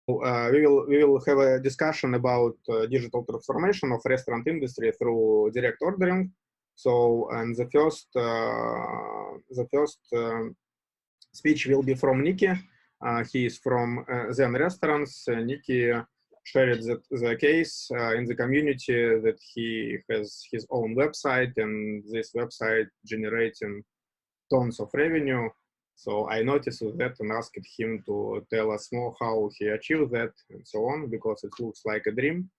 We will have a discussion about digital transformation of restaurant industry through direct ordering. So, and the first speech will be from Nikki. He is from Zen Restaurants. Nikki shared the case in the community that he has his own website, and this website generating tons of revenue. So I noticed that and asked him to tell us more how he achieved that and so on, because it looks like a dream.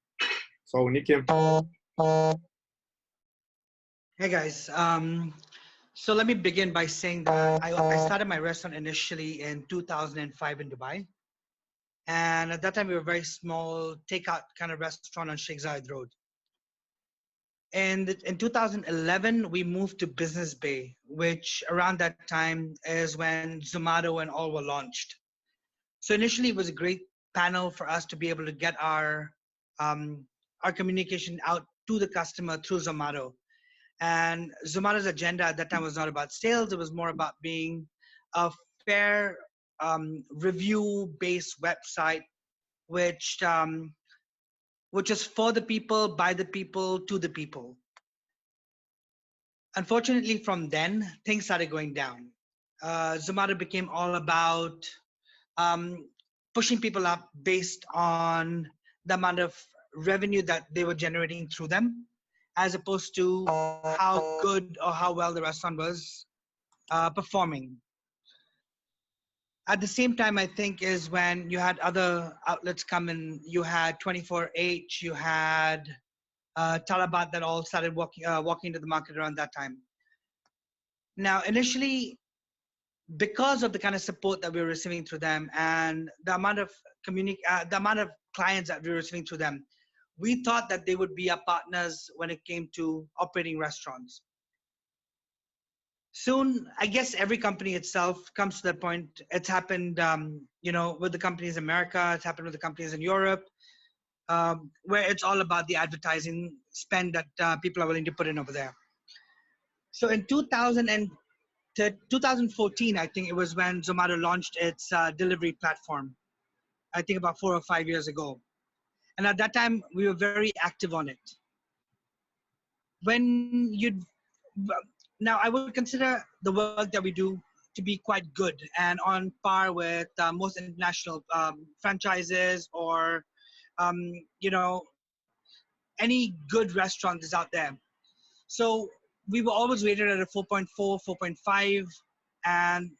So Nikki. Hey guys, so let me begin by saying that I started my restaurant initially in 2005 in Dubai. And at that time, we were a very small takeout kind of restaurant on Sheikh Zayed Road. And in 2011, we moved to Business Bay, which around that time is when Zomato and all were launched. So initially, it was a great panel for us to be able to get our communication out to the customer through Zomato. And Zomato's agenda at that time was not about sales. It was more about being a fair review-based website, which is for the people, by the people, to the people. Unfortunately, from then, things started going down. Zomato became all about pushing people up based on the amount of revenue that they were generating through them, as opposed to how good or how well the restaurant was performing. At the same time, I think, is when you had other outlets come in. You had 24H, you had Talabat that all started walking into the market around that time. Now, initially, because of the kind of support that we were receiving through them and the amount of clients that we were receiving through them, we thought that they would be our partners when it came to operating restaurants. Soon, I guess every company itself comes to that point. It's happened, with the companies in America. It's happened with the companies in Europe, where it's all about the advertising spend that people are willing to put in over there. So in 2014, I think it was when Zomato launched its delivery platform. I think about 4 or 5 years ago. And at that time, we were very active on it. Now, I would consider the work that we do to be quite good and on par with most international franchises or, any good restaurant is out there. So we were always rated at a 4.4, 4.5, and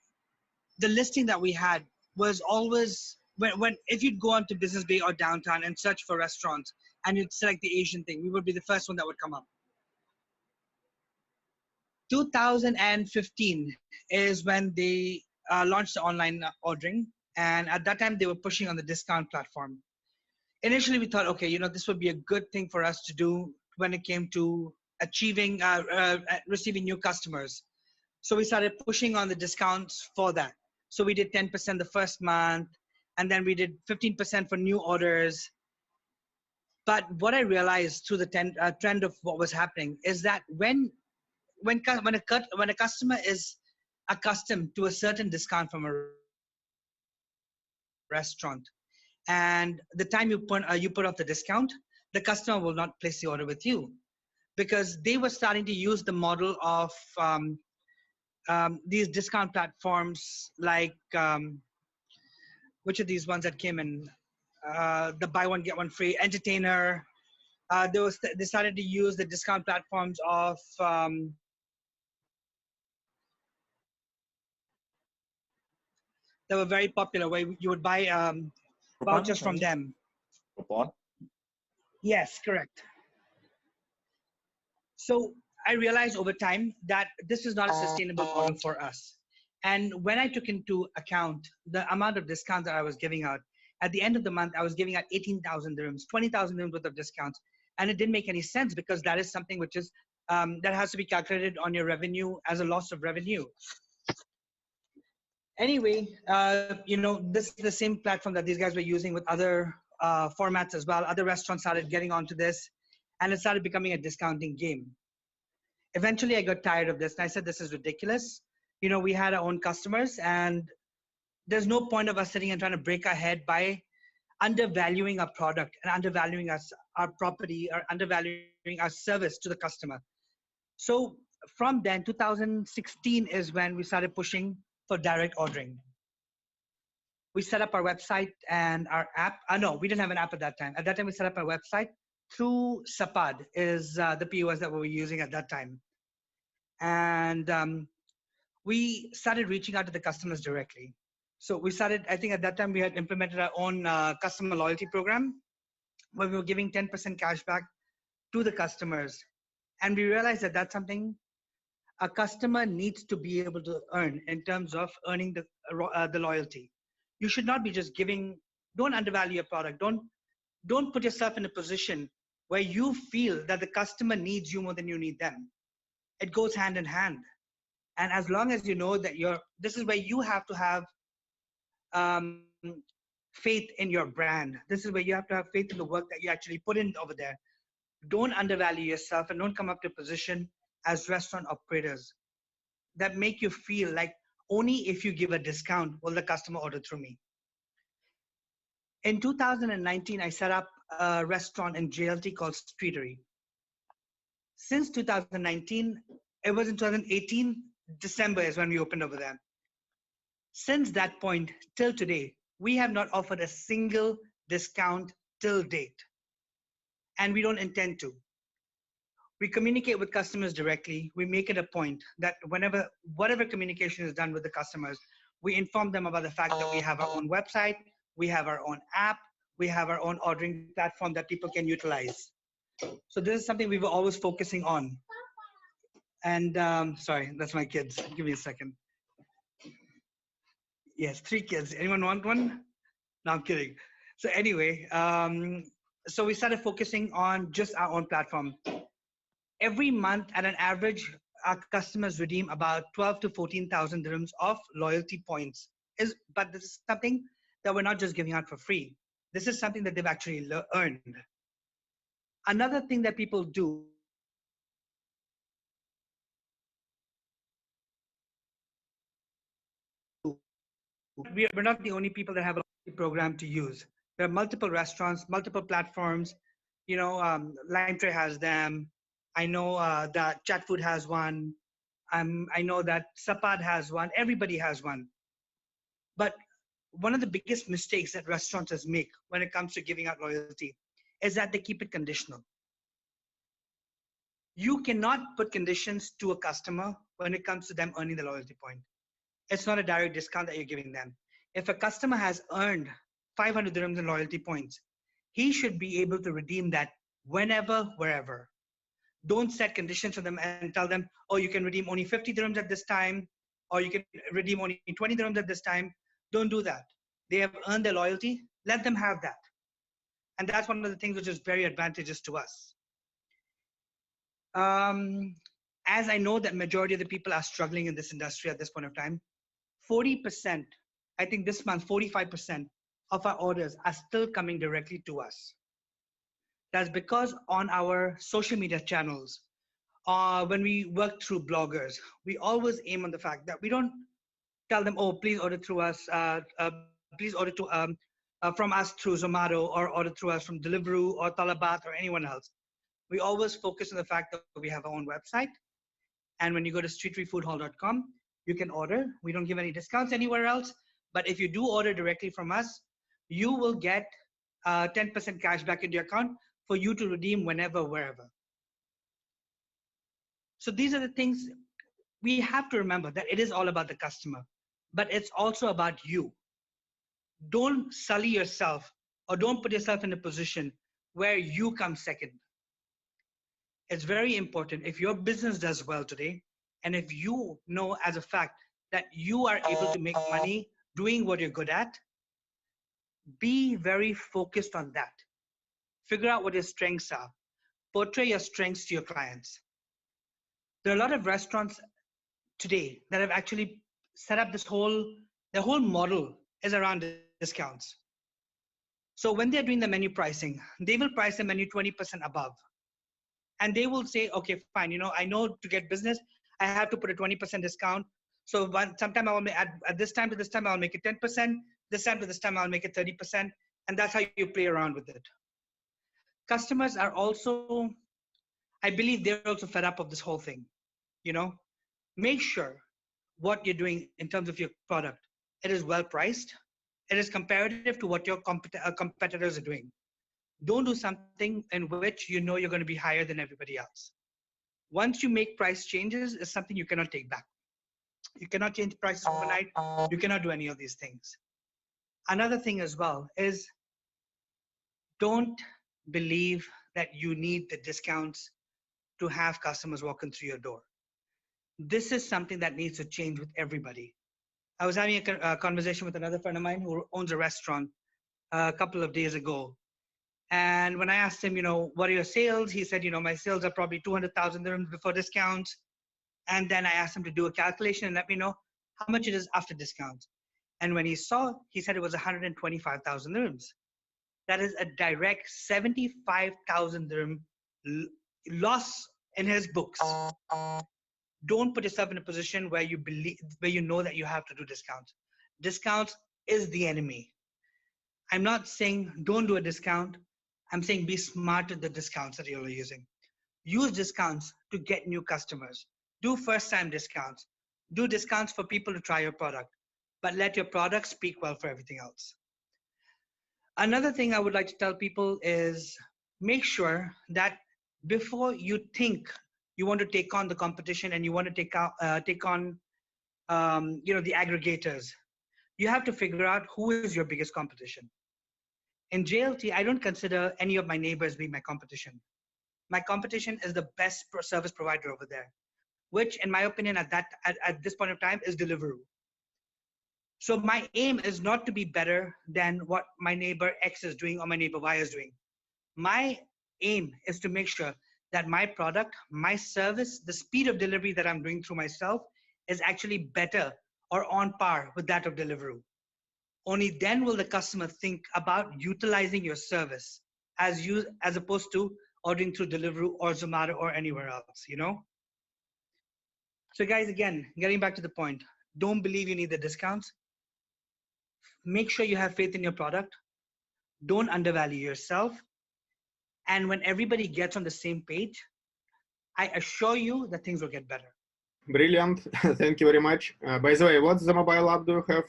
the listing that we had was always, if you'd go onto Business Bay or downtown and search for restaurants and you'd select the Asian thing, we would be the first one that would come up. 2015 is when they launched the online ordering, and at that time they were pushing on the discount platform. Initially, we thought, okay, this would be a good thing for us to do when it came to achieving, receiving new customers. So we started pushing on the discounts for that. So we did 10% the first month, and then we did 15% for new orders. But what I realized through the trend of what was happening is that when a customer is accustomed to a certain discount from a restaurant, and the time you put off the discount, the customer will not place the order with you, because they were starting to use the model of these discount platforms like which are these ones that came in, the buy one get one free, Entertainer. They started to use the discount platforms of that were very popular, where you would buy vouchers from them. Coupon? Yes, correct. So I realized over time that this is not a sustainable model for us. And when I took into account the amount of discounts that I was giving out, at the end of the month, I was giving out 18,000 dirhams, 20,000 dirhams worth of discounts. And it didn't make any sense, because that is something which is, that has to be calculated on your revenue as a loss of revenue. Anyway, this is the same platform that these guys were using with other formats as well. Other restaurants started getting onto this, and it started becoming a discounting game. Eventually, I got tired of this, and I said, this is ridiculous. We had our own customers, and there's no point of us sitting and trying to break our head by undervaluing our product and undervaluing us, our property, or undervaluing our service to the customer. So from then, 2016 is when we started pushing for direct ordering. We set up our website and our app. No, we didn't have an app at that time. At that time, we set up our website through Sapad, is the POS that we were using at that time. And we started reaching out to the customers directly. So we started, I think at that time, we had implemented our own customer loyalty program where we were giving 10% cash back to the customers. And we realized that that's something a customer needs to be able to earn in terms of earning the loyalty. You should not be just giving, don't undervalue your product. Don't put yourself in a position where you feel that the customer needs you more than you need them. It goes hand in hand. And as long as you know that this is where you have to have faith in your brand. This is where you have to have faith in the work that you actually put in over there. Don't undervalue yourself and don't come up to a position as restaurant operators that make you feel like only if you give a discount will the customer order through me. In 2019, I set up a restaurant in JLT called Streetery. Since 2019, it was in 2018, December is when we opened over there. Since that point till today, we have not offered a single discount till date. And we don't intend to. We communicate with customers directly. We make it a point that whatever communication is done with the customers, we inform them about the fact that we have our own website, we have our own app, we have our own ordering platform that people can utilize. So this is something we were always focusing on. And sorry, that's my kids. Give me a second. Yes, 3 kids. Anyone want one? No, I'm kidding. So anyway, so we started focusing on just our own platform. Every month, at an average, our customers redeem about 12 to 14,000 dirhams of loyalty points. But this is something that we're not just giving out for free. This is something that they've actually earned. Another thing that people do we're not the only people that have a loyalty program to use. There are multiple restaurants, multiple platforms. LimeTray has them. I know that Chatfood has one. I know that Sapad has one. Everybody has one. But one of the biggest mistakes that restaurateurs make when it comes to giving out loyalty is that they keep it conditional. You cannot put conditions to a customer when it comes to them earning the loyalty point. It's not a direct discount that you're giving them. If a customer has earned 500 dirhams in loyalty points, he should be able to redeem that whenever, wherever. Don't set conditions for them and tell them, oh, you can redeem only 50 dirhams at this time, or you can redeem only 20 dirhams at this time. Don't do that. They have earned their loyalty. Let them have that. And that's one of the things which is very advantageous to us. As I know that majority of the people are struggling in this industry at this point of time, 40%, I think this month, 45% of our orders are still coming directly to us. That's because on our social media channels, when we work through bloggers, we always aim on the fact that we don't tell them, oh, please order through us, please order from us through Zomato, or order through us from Deliveroo or Talabat or anyone else. We always focus on the fact that we have our own website. And when you go to streeteryfoodhall.com, you can order. We don't give any discounts anywhere else. But if you do order directly from us, you will get 10% cash back into your account for you to redeem whenever, wherever. So these are the things we have to remember, that it is all about the customer, but it's also about you. Don't sully yourself, or don't put yourself in a position where you come second. It's very important, if your business does well today, and if you know as a fact that you are able to make money doing what you're good at, be very focused on that. Figure out what your strengths are. Portray your strengths to your clients. There are a lot of restaurants today that have actually set up their whole model is around discounts. So when they're doing the menu pricing, they will price the menu 20% above. And they will say, okay, fine, I know to get business, I have to put a 20% discount. So sometime I will at this time to this time, I'll make it 10%. This time to this time, I'll make it 30%. And that's how you play around with it. Customers are also, I believe they're also fed up of this whole thing. You know, make sure what you're doing in terms of your product, it is well priced, it is comparative to what your competitors are doing. Don't do something in which you know you're going to be higher than everybody else. Once you make price changes, it's something you cannot take back. You cannot change prices overnight. You cannot do any of these things. Another thing as well is don't believe that you need the discounts to have customers walking through your door. This is something that needs to change with everybody. I was having a conversation with another friend of mine who owns a restaurant a couple of days ago. And when I asked him, what are your sales? He said, my sales are probably 200,000 dirhams before discounts. And then I asked him to do a calculation and let me know how much it is after discounts. And when he saw, he said it was 125,000 dirhams. That is a direct 75,000 dirham loss in his books. Don't put yourself in a position where you know that you have to do discounts. Discounts is the enemy. I'm not saying don't do a discount. I'm saying be smart with the discounts that you're using. Use discounts to get new customers. Do first-time discounts. Do discounts for people to try your product. But let your product speak well for everything else. Another thing I would like to tell people is make sure that before you think you want to take on the competition and you want to take on the aggregators, you have to figure out who is your biggest competition. In JLT, I don't consider any of my neighbors being my competition. My competition is the best service provider over there, which in my opinion at this point of time is Deliveroo. So my aim is not to be better than what my neighbor X is doing or my neighbor Y is doing. My aim is to make sure that my product, my service, the speed of delivery that I'm doing through myself is actually better or on par with that of Deliveroo. Only then will the customer think about utilizing your service as opposed to ordering through Deliveroo or Zomato or anywhere else, So guys, again, getting back to the point, don't believe you need the discounts. Make sure you have faith in your product. Don't undervalue yourself. And when everybody gets on the same page, I assure you that things will get better. Brilliant. Thank you very much. By the way, what's the mobile app do you have?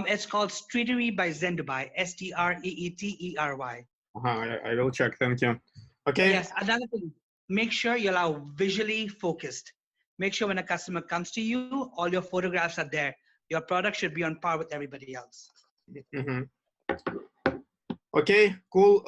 It's called Streetery by Zendubai, Streetery. I will check. Thank you. Okay. Yes, another thing, make sure you're visually focused. Make sure when a customer comes to you, all your photographs are there. Your product should be on par with everybody else. Okay, cool.